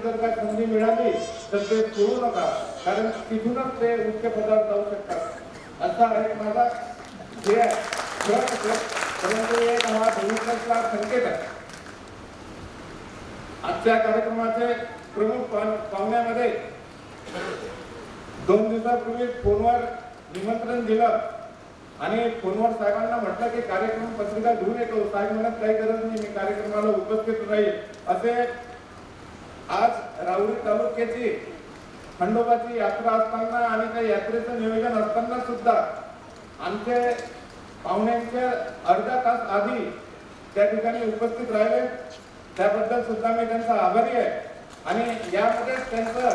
जर का संधी मिळाली तर ते सोडू नका, कारण तिथूनच ते उच्च पदावर जाऊ शकतात. असा एक माझा ध्येय आहे. परंतु एक हा भविष्यातला संकेत आहे. आजच्या कार्यक्रमाचे प्रमुख पाहुण्यामध्ये 2 दिवसापूर्वी फोनवर निमंत्रण दिलं आणि फोनवर साहेबांना म्हटलं की कार्यक्रम पत्रिका घेऊन येतो. साहेब म्हणत काही गरज नाही, मी कार्यक्रमाला उपस्थित राहील. असे आज राहुरी तालुक्याची खंडोबाची यात्रा असताना आणि त्या यात्रेचं नियोजन असताना सुद्धा आमचे पाहुण्यांच्या अर्धा तास आधी त्या ठिकाणी उपस्थित राहिले. त्याबद्दल सुद्धा मी त्यांचा आभारी आहे. आणि यामध्ये त्यांचं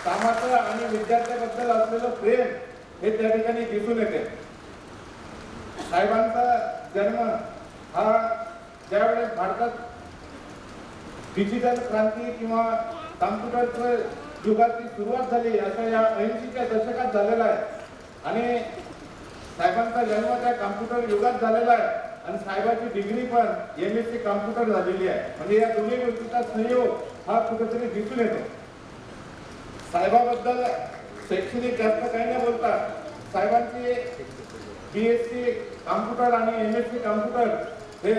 कामाचं आणि विद्यार्थ्याबद्दल असलेलं प्रेम हे त्या ठिकाणी दिसून येते. साहेबांचा जन्म हा ज्यावेळेस भारतात डिजिटल क्रांती किंवा कॉम्प्युटरच्या युगाची सुरुवात झाली अशा या 80च्या दशकात झालेला आहे. आणि साहेबांचा जन्म त्या कॉम्प्युटर युगात झालेला आहे आणि साहेबांची डिग्री पण MSc कॉम्प्युटर झालेली आहे. म्हणजे या दोन्ही गोष्टींचा संयोग हा कुठेतरी दिसून येतो. साहेबाबद्दल शैक्षणिक जास्त काही नाही बोलता. साहेबांची BSc कॉम्प्युटर आणि MSc कॉम्प्युटर हे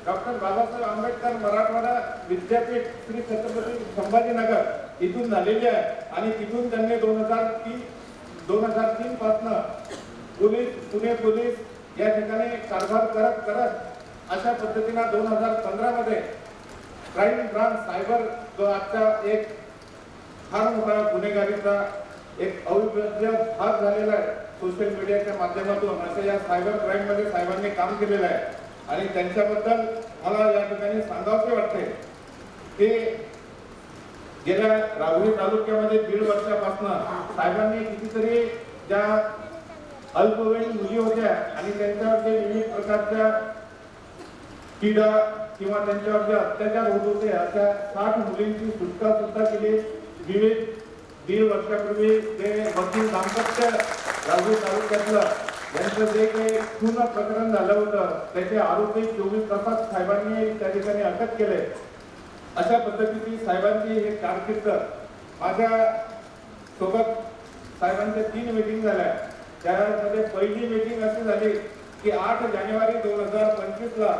डॉक्टर बाबासाहेब आंबेडकर मराठवाडा विद्यापीठ श्री छत्रपती संभाजीनगर इथून झालेली आहे. आणि तिथून त्यांनी 2003 पासून पुणे पोलीस या ठिकाणी कारभार करत अशा पद्धतीने 2015 मध्ये क्राईम ब्रांच सायबर जो आजचा एक फार मोठा गुन्हेगारीचा एक अविभाज्य भाग झालेला आहे सोशल मीडियाच्या माध्यमातून, असं या सायबर क्राईम मध्ये साहेबांनी काम केलेलं आहे. आणि त्यांच्याबद्दल मला या ठिकाणी सांगावसे वाटते की गेल्या राहुरी तालुक्यामध्ये 1.5 वर्षापासून साहेबांनी कितीतरी ज्या अल्पवयीन मुली होत्या आणि त्यांच्यावर जे विविध प्रकारच्या पीडा किंवा त्यांच्यावर जे अत्याचार होत होते अशा 60 मुलींची सुटका सुद्धा केली. विविध 1.5 वर्षापूर्वी जे वकील दाम्पत्य राहुरी तालुक्यातलं यांचं जे काही खून प्रकरण झालं होतं त्याचे आरोपी 24 तासात साहेबांनी त्या ठिकाणी अटक केले. अशा पद्धतीची साहेबांची हे कारकीर्द. माझ्या सोबत साहेबांच्या 3 मीटिंग झाल्या. त्यामध्ये पहिली मीटिंग अशी झाली की 8 जानेवारी 2025 ला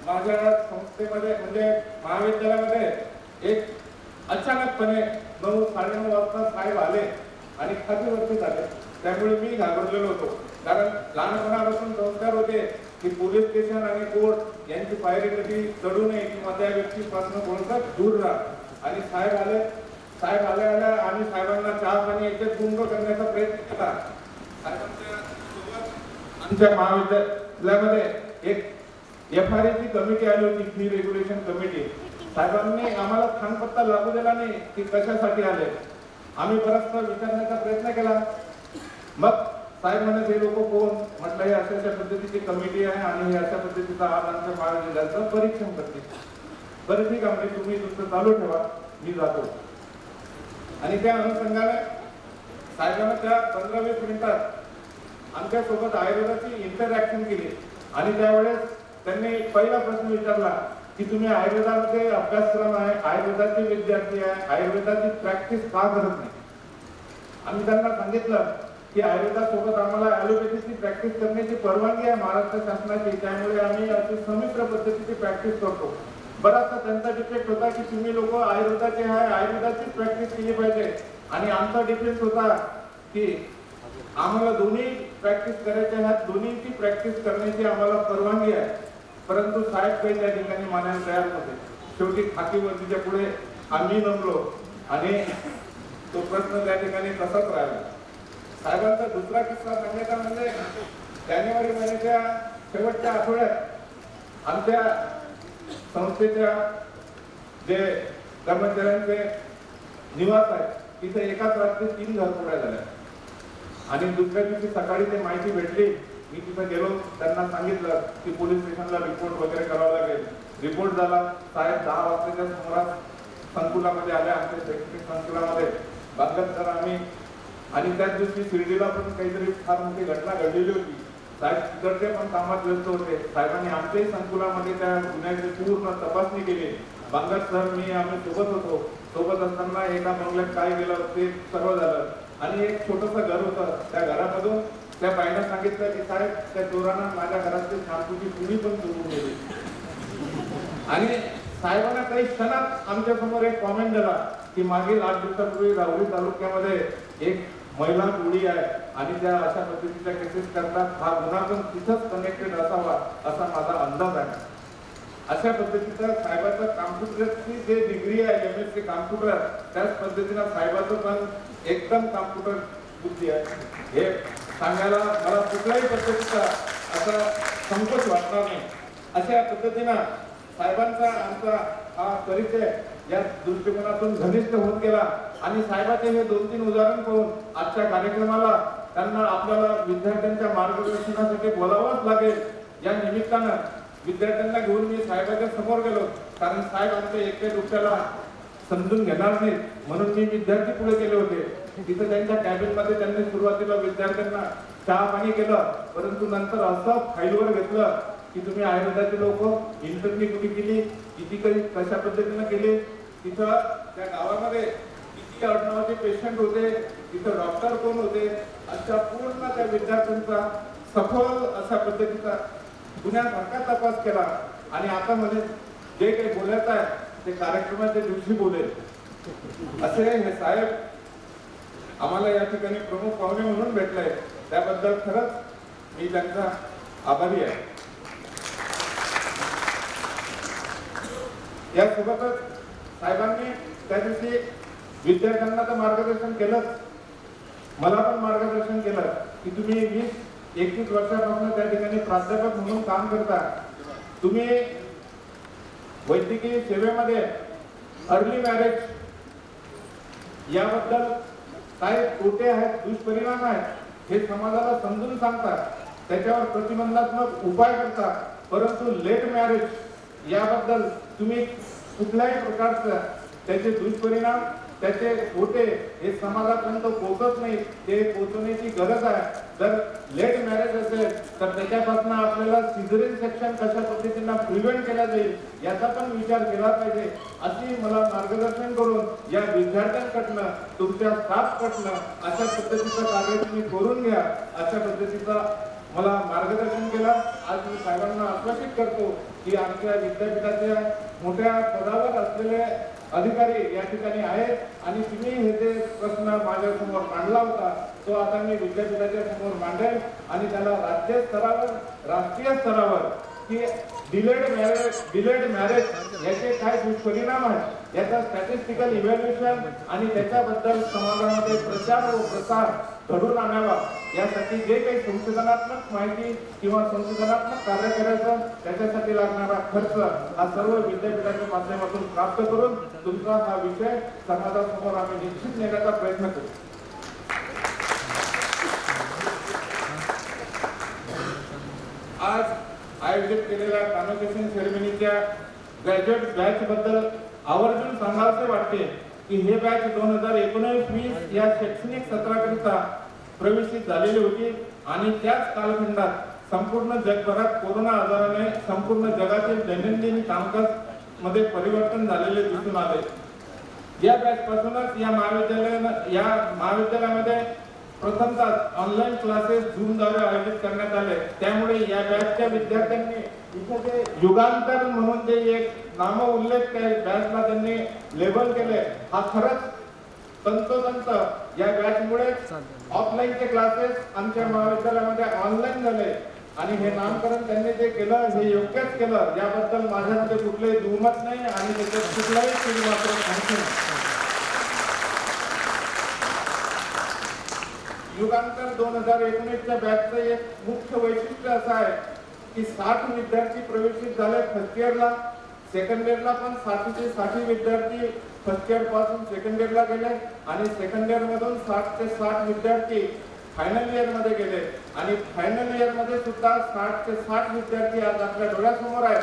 माझ्या संस्थेमध्ये म्हणजे महाविद्यालयामध्ये एक अचानकपणे 9-9:30 वाजता साहेब आले आणि खात्यावरती झाले. त्यामुळे मी घाबरलेलो होतो, कारण लहानपणापासून संस्कार होते की पोलीस स्टेशन आणि कोर्ट यांची पायरी कधी चढू नये किंवा त्या व्यक्तीपासून कोणताच दूर राहा. आणि साहेब आल्या आम्ही साहेबांना चहा पाणी याच्यात गुंग करण्याचा प्रयत्न केला. आमच्या महाविद्यालयामध्ये एक FRA ची कमिटी आली होती, फी रेग्युलेशन कमिटी. साहेबांनी आम्हाला थांगपत्ता लागू दिला नाही की कशासाठी आले. आम्ही बराचसा विचारण्याचा प्रयत्न केला. मग साहेब म्हणत हे लोक कोण, म्हटलं हे अशा पद्धतीची कमिटी आहे आणि हे अशा पद्धतीचा आज आमच्या महाविद्यालयाचं परीक्षण करते. बरं ठीक आहे, म्हणजे तुम्ही तुमचं चालू ठेवा, मी जातो. आणि त्या अनुषंगाने साहेबांना त्या 15-20 मिनिटात आमच्या सोबत आयुर्वेदाची इंटरॅक्शन केली. आणि त्यावेळेस त्यांनी पहिला प्रश्न विचारला की तुम्ही आयुर्वेदामध्ये अभ्यासक्रम आहे, आयुर्वेदाचे विद्यार्थी आहे, आयुर्वेदाची प्रॅक्टिस का करत नाही. आम्ही त्यांना सांगितलं की आयुर्वेदासोबत आम्हाला ॲलोपॅथीची प्रॅक्टिस करण्याची परवानगी आहे महाराष्ट्र शासनाची, त्यामुळे आम्ही अशी संमिश्र पद्धतीची प्रॅक्टिस करतो. बराचसा त्यांचा डिफेक्ट होता की तुम्ही लोक आयुर्वेदाचे आहे, आयुर्वेदाचीच प्रॅक्टिस केली पाहिजे. आणि आमचा डिफेक्ट होता की आम्हाला दोन्ही प्रॅक्टिस करायच्या आहेत, दोन्हीची प्रॅक्टिस करण्याची आम्हाला परवानगी आहे. परंतु साहेब काही त्या ठिकाणी मानायला तयार होते. शेवटी खाकीवर्दीच्या पुढे आम्ही नमलो आणि तो प्रश्न त्या ठिकाणी तसाच राहिला. साहेबांचा दुसरा किस्सा सांगायचा म्हणजे जानेवारी महिन्याच्या शेवटच्या आठवड्यात आमच्या संस्थेच्या जे कर्मचाऱ्यांचे निवास आहे तिथे एकाच रात्री 3 घरफोड्या झाल्या. आणि दुसऱ्या दिवशी सकाळी ते माहिती भेटली. मी तिथे गेलो, त्यांना सांगितलं की पोलीस स्टेशनला रिपोर्ट वगैरे करावा लागेल. रिपोर्ट झाला. साहेब 10 वाजताच्या सुमारास संकुलामध्ये आले, आमच्या शैक्षणिक संकुलामध्ये बागलकर आम्ही. आणि त्याच दिवशी शिर्डीला पण काहीतरी फार मोठी घटना घडलेली होती. साहेब तिकडचे पण कामात व्यस्त होते. साहेबांनी आमच्याही संकुलामध्ये त्या गुन्ह्याची पूर्ण तपासणी केली बांगर सर मी आम्ही सोबत होतो. सोबत असताना एका बंगल्यात काय गेलं ते सर्व झालं आणि एक छोटंसं घर होतं. त्या घरामधून त्या बाईनं सांगितलं की साहेब त्या चोरानं माझ्या घरातली शॅम्पूची पुडी पण चोरून गेली. आणि साहेबांना काही क्षणात आमच्या समोर एक कॉमेंट दिला की मागील 8 दिवसापूर्वी राहुरी तालुक्यामध्ये एक महिला टोळी आहे आणि त्या अशा पद्धतीच्या केसेस करतात. हा गुन्हा पण तिथंच कनेक्टेड असावा असा माझा अंदाज आहे. अशा पद्धतीचं साहेबाचं कॉम्प्युटरची जे डिग्री आहे MSc कॉम्प्युटर त्याच पद्धतीनं साहेबाचं पण एकदम कॉम्प्युटर बुद्धी आहे. हे सांगायला मला कुठल्याही पद्धतीचा असा संकोच वाटणार नाही. अशा पद्धतीनं साहेबांचा आमचा हा परिचय या दृष्टिकोनातून घनिष्ठ होत गेला आणि साहेबाचे हे 2-3 उदाहरण पाहून आजच्या कार्यक्रमाला त्यांना आपल्याला विद्यार्थ्यांच्या मार्गदर्शनासाठी बोलावंच लागेल. या निमित्तानं विद्यार्थ्यांना घेऊन मी साहेबांच्या समोर गेलो, कारण साहेब आमच्या एकट्या डोक्याला समजून घेणार नाहीत म्हणून मी विद्यार्थी पुढे गेले होते. तिथे त्यांच्या कॅबिन मध्ये त्यांनी सुरुवातीला विद्यार्थ्यांना चहा पाणी केलं, परंतु नंतर असं फाईलवर घेतलं की तुम्ही आयुर्वेदाचे लोक इंटरव्ह्यू कुठे केली, किती कशा पद्धतीने केली, तिथं त्या गावामध्ये किती आडनावाचे पेशंट होते, तिथं डॉक्टर कोण होते, अशा पूर्ण त्या विद्यार्थ्यांचा सखोल अशा पद्धतीचा गुन्ह्यासारखा तपास केला. आणि आता मध्ये जे काही बोलायचं आहे ते कार्यक्रमाच्या दिवशी बोलेल असे हे साहेब आम्हाला या ठिकाणी प्रमुख पाहुणे म्हणून भेटले. त्याबद्दल खरंच मी त्यांचा आभारी आहे. यासोबतच साहेबांनी त्या दिवशी विद्यार्थ्यांना तर मार्गदर्शन केलंच, मला पण मार्गदर्शन केलं की तुम्ही 20-21 वर्षापासून त्या ठिकाणी प्राध्यापक म्हणून काम करता. तुम्ही वैद्यकीय सेवेमध्ये अर्ली मॅरेज याबद्दल काय तोटे आहेत, दुष्परिणाम आहेत हे समाजाला समजून सांगता, त्याच्यावर प्रतिबंधात्मक उपाय करता. परंतु लेट मॅरेज याबद्दल तुम्ही कुठल्याही प्रकारचं त्याचे दुष्परिणाम त्याचे तोटे हे समाजापर्यंत पोहोचत नाही, ते पोहोचवण्याची गरज आहे. जर लेट मॅरेज असेल तर त्याच्यापासून आपल्याला सिझरियन सेक्शन कशा पद्धतीने प्रिव्हेंट केला जाईल याचा पण विचार केला पाहिजे. अशी मला मार्गदर्शन करून या विद्यार्थ्यांकडनं तुमच्या स्टाफकडनं अशा पद्धतीचं कार्य तुम्ही करून घ्या अशा पद्धतीचा मला मार्गदर्शन केला. आज मी साहेबांना आश्वासित करतो की आमच्या विद्यापीठाच्या मोठ्या पदावर असलेले अधिकारी या ठिकाणी आहेत आणि तुम्ही हे जे प्रश्न माझ्या समोर मांडला होता तो आता मी विद्यापीठाच्या समोर मांडेल आणि त्याला राज्य स्तरावर राष्ट्रीय स्तरावर की डिलेड मॅरेज याचे काय दुष्परिणाम आहेत याचा स्टॅटिस्टिकल इव्हॅल्युएशन आणि त्याच्याबद्दल समाजामध्ये प्रचार व प्रसार घडून आणावा यासाठी जे काही संशोधनात्मक माहिती किंवा संशोधनात्मक कार्य करायचं त्याच्यासाठी लागणारा खर्च हा सर्व विद्यापीठाच्या माध्यमातून प्राप्त करून तुमचा हा विषय समाजासमोर आम्ही निश्चित नेण्याचा प्रयत्न करू. आज आयोजित केलेल्या कॉन्व्होकेशन सेरेमनीच्या ग्रॅज्युएट बॅच बद्दल आवर्जून सांगायचे वाटते की हे बॅच 2019-20 या शैक्षणिक सत्राकरिता प्रवेशित झालेली होती आणि त्याच कालखंडात संपूर्ण जगभरात कोरोना आजाराने संपूर्ण जगातील दैनंदिन कामकाज मध्ये परिवर्तन झालेले दिसून आले. या बॅच पासूनच या महाविद्यालयामध्ये प्रथमतः ऑनलाईन क्लासेस झूमद्वारे आयोजित करण्यात आले. त्यामुळे या बॅचच्या विद्यार्थ्यांनी इथे जे युगांतर म्हणून जे एक नाम उल्लेख त्या बॅचला त्यांनी लेबल केले हा खरंच तंतोतंत या बॅचमुळे ऑफलाईनचे क्लासेस आमच्या महाविद्यालयामध्ये ऑनलाईन झाले आणि हे नामकरण त्यांनी जे केलं हे योग्यच केलं याबद्दल माझ्यामध्ये कुठलेही दुमत नाही आणि त्याच्यात कुठलाही मात्र सांगतो नाही. युगांतर 2019च्या बॅचचं एक मुख्य वैशिष्ट्य असं आहे की 60 विद्यार्थी प्रवेशित झाले फर्स्ट इयरला. सेकंड इयरला पण 60 ते 60 विद्यार्थी फर्स्ट इयर पासून सेकंड इयरला गेले आणि सेकंड इयर मधून 60 ते 60 विद्यार्थी फायनल इयर मध्ये गेले आणि फायनल इयर मध्ये सुद्धा 60 ते 60 विद्यार्थी आज आपल्या डोळ्यासमोर आहेत.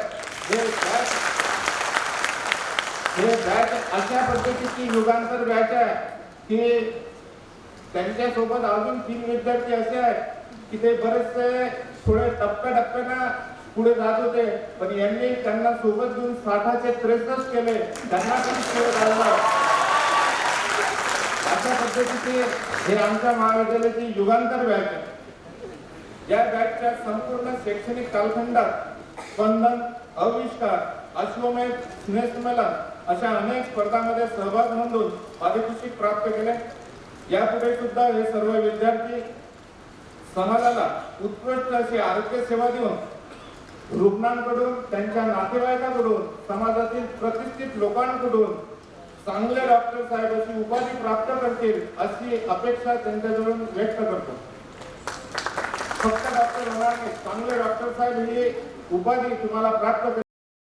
हे बॅच अशा पद्धतीची युगांतर बॅच आहे की त्यांच्यासोबत अजून 3 विद्यार्थी असे आहेत की ते बरेचसे थोडे टप्प्याटप्प्यानं पुढे जात होते, पण यांनी त्यांना सोबत घेऊन 60चे 63 केले, त्यांना पण पुढे काढलं. अशा पद्धतीचे हे आमच्या महाविद्यालयाची युगांतर बॅच आहे. या बॅचच्या संपूर्ण शैक्षणिक कालखंडात स्पंदन, आविष्कार, अश्वमेध, स्नेहसंमेलन अशा अनेक स्पर्धांमध्ये सहभाग नोंदवून पारितोषिक प्राप्त केले. यापुढे सुद्धा हे सर्व विद्यार्थी समाजाला उत्कृष्ट अशी आरोग्य सेवा देऊन रुग्णांकडून, त्यांच्या नातेवाईकांकडून, समाजातील प्रतिष्ठित लोकांकडून चांगले डॉक्टर साहेब अशी उपाधी प्राप्त करतील अशी अपेक्षा त्यांच्याजवळून व्यक्त करतो. फक्त डॉक्टर होणार नाही, चांगले डॉक्टर साहेब ही उपाधी तुम्हाला प्राप्त